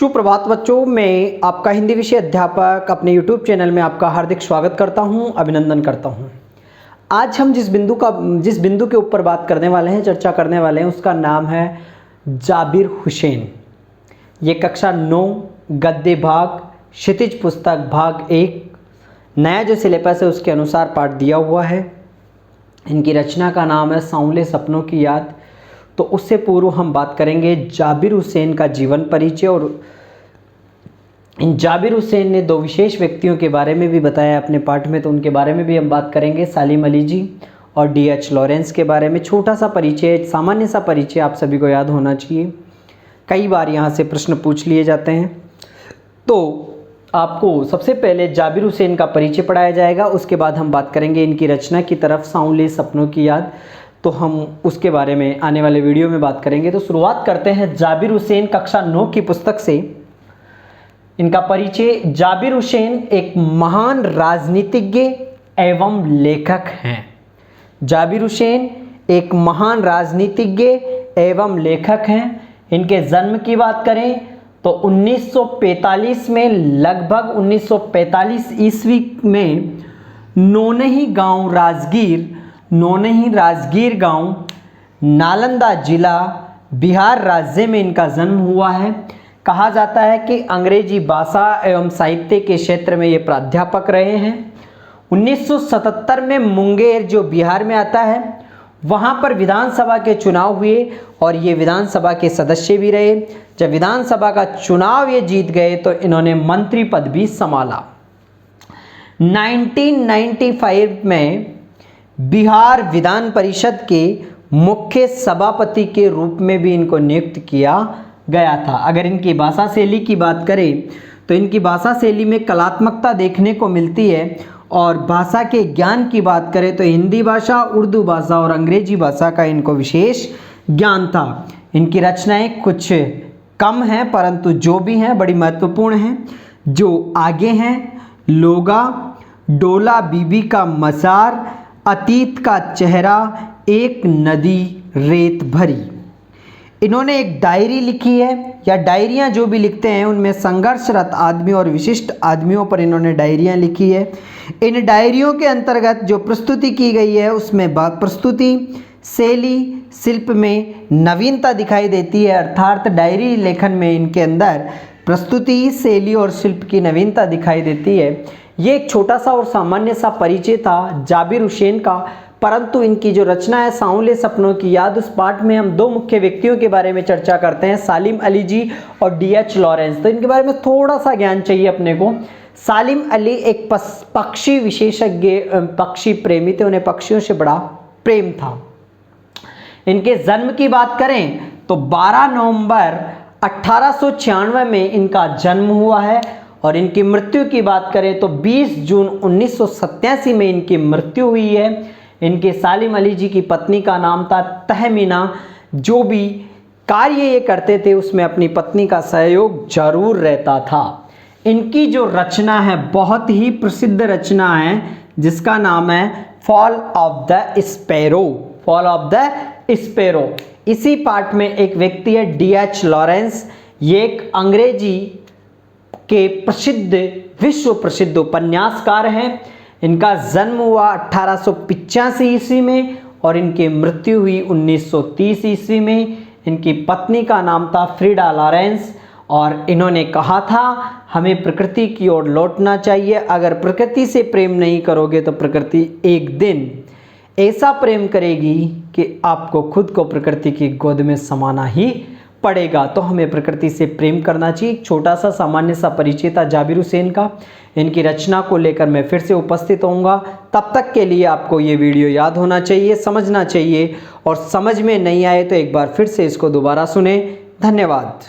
सुप्रभात बच्चों, मैं आपका हिंदी विषय अध्यापक अपने YouTube चैनल में आपका हार्दिक स्वागत करता हूं, अभिनंदन करता हूं। आज हम जिस बिंदु के ऊपर बात करने वाले हैं, चर्चा करने वाले हैं, उसका नाम है जाबिर हुसैन। ये कक्षा 9 गद्य भाग क्षितिज पुस्तक भाग 1 नया जो सिलेबस है उसके अनुसार पाठ दिया हुआ है। इनकी रचना का नाम है सांवले सपनों की याद। तो उससे पूर्व हम बात करेंगे जाबिर हुसैन का जीवन परिचय, और इन जाबिर हुसैन ने दो विशेष व्यक्तियों के बारे में भी बताया अपने पाठ में, तो उनके बारे में भी हम बात करेंगे। सालिम अली जी और D.H. लॉरेंस के बारे में छोटा सा परिचय, सामान्य सा परिचय आप सभी को याद होना चाहिए। कई बार यहाँ से प्रश्न पूछ लिए जाते हैं। तो आपको सबसे पहले जाबिर हुसैन का परिचय पढ़ाया जाएगा, उसके बाद हम बात करेंगे इनकी रचना की तरफ, सांवले सपनों की याद। तो हम उसके बारे में आने वाले वीडियो में बात करेंगे। तो शुरुआत करते हैं जाबिर हुसैन कक्षा 9 की पुस्तक से। इनका परिचय: जाबिर हुसैन एक महान राजनीतिज्ञ एवं लेखक हैं। जाबिर हुसैन एक महान राजनीतिज्ञ एवं लेखक हैं। इनके जन्म की बात करें तो 1945 में, लगभग 1945 ईस्वी में नौनही राजगीर गांव, नालंदा जिला, बिहार राज्य में इनका जन्म हुआ है। कहा जाता है कि अंग्रेजी भाषा एवं साहित्य के क्षेत्र में ये प्राध्यापक रहे हैं। 1977 में मुंगेर, जो बिहार में आता है, वहाँ पर विधानसभा के चुनाव हुए और ये विधानसभा के सदस्य भी रहे। जब विधानसभा का चुनाव ये जीत गए तो इन्होंने मंत्री पद भी संभाला। 1995 में बिहार विधान परिषद के मुख्य सभापति के रूप में भी इनको नियुक्त किया गया था। अगर इनकी भाषा शैली की बात करें तो इनकी भाषा शैली में कलात्मकता देखने को मिलती है, और भाषा के ज्ञान की बात करें तो हिंदी भाषा, उर्दू भाषा और अंग्रेजी भाषा का इनको विशेष ज्ञान था। इनकी रचनाएं कुछ कम हैं, परंतु जो भी हैं बड़ी महत्वपूर्ण हैं। जो आगे हैं: लोगा, डोला बीबी का मजार, अतीत का चेहरा, एक नदी रेत भरी। इन्होंने एक डायरी लिखी है, या डायरियाँ जो भी लिखते हैं उनमें संघर्षरत आदमी और विशिष्ट आदमियों पर इन्होंने डायरियाँ लिखी है। इन डायरियों के अंतर्गत जो प्रस्तुति की गई है उसमें प्रस्तुति शैली शिल्प में नवीनता दिखाई देती है, अर्थात डायरी लेखन में इनके अंदर प्रस्तुति शैली और शिल्प की नवीनता दिखाई देती है। ये एक छोटा सा और सामान्य सा परिचय था जाबिर हुसैन का, परंतु इनकी जो रचना है सांवले सपनों की याद, उस पाठ में हम दो मुख्य व्यक्तियों के बारे में चर्चा करते हैं, सालिम अली जी और D.H. लॉरेंस। तो इनके बारे में थोड़ा सा ज्ञान चाहिए अपने को। सालिम अली एक पक्षी विशेषज्ञ, पक्षी प्रेमी थे, उन्हें पक्षियों से बड़ा प्रेम था। इनके जन्म की बात करें तो 12 नवंबर 1896 में इनका जन्म हुआ है, और इनकी मृत्यु की बात करें तो 20 जून 1987 में इनकी मृत्यु हुई है। इनके सालिम अली जी की पत्नी का नाम था तहमीना। जो भी कार्य ये करते थे उसमें अपनी पत्नी का सहयोग जरूर रहता था। इनकी जो रचना है बहुत ही प्रसिद्ध रचना है, जिसका नाम है fall of the sparrow. Fall of the sparrow. इसी पाठ में एक व्यक्ति है D.H. लॉरेंस। ये एक अंग्रेजी के प्रसिद्ध, विश्व प्रसिद्ध उपन्यासकार हैं। इनका जन्म हुआ 1885 ईस्वी में और इनकी मृत्यु हुई 1930 ईस्वी में। इनकी पत्नी का नाम था फ्रीडा लॉरेंस, और इन्होंने कहा था हमें प्रकृति की ओर लौटना चाहिए। अगर प्रकृति से प्रेम नहीं करोगे तो प्रकृति एक दिन ऐसा प्रेम करेगी कि आपको खुद को प्रकृति की गोद में समाना ही पड़ेगा। तो हमें प्रकृति से प्रेम करना चाहिए। एक छोटा सा सामान्य सा परिचय था जाबिर हुसैन का। इनकी रचना को लेकर मैं फिर से उपस्थित होऊंगा। तब तक के लिए आपको ये वीडियो याद होना चाहिए, समझना चाहिए, और समझ में नहीं आए तो एक बार फिर से इसको दोबारा सुने। धन्यवाद।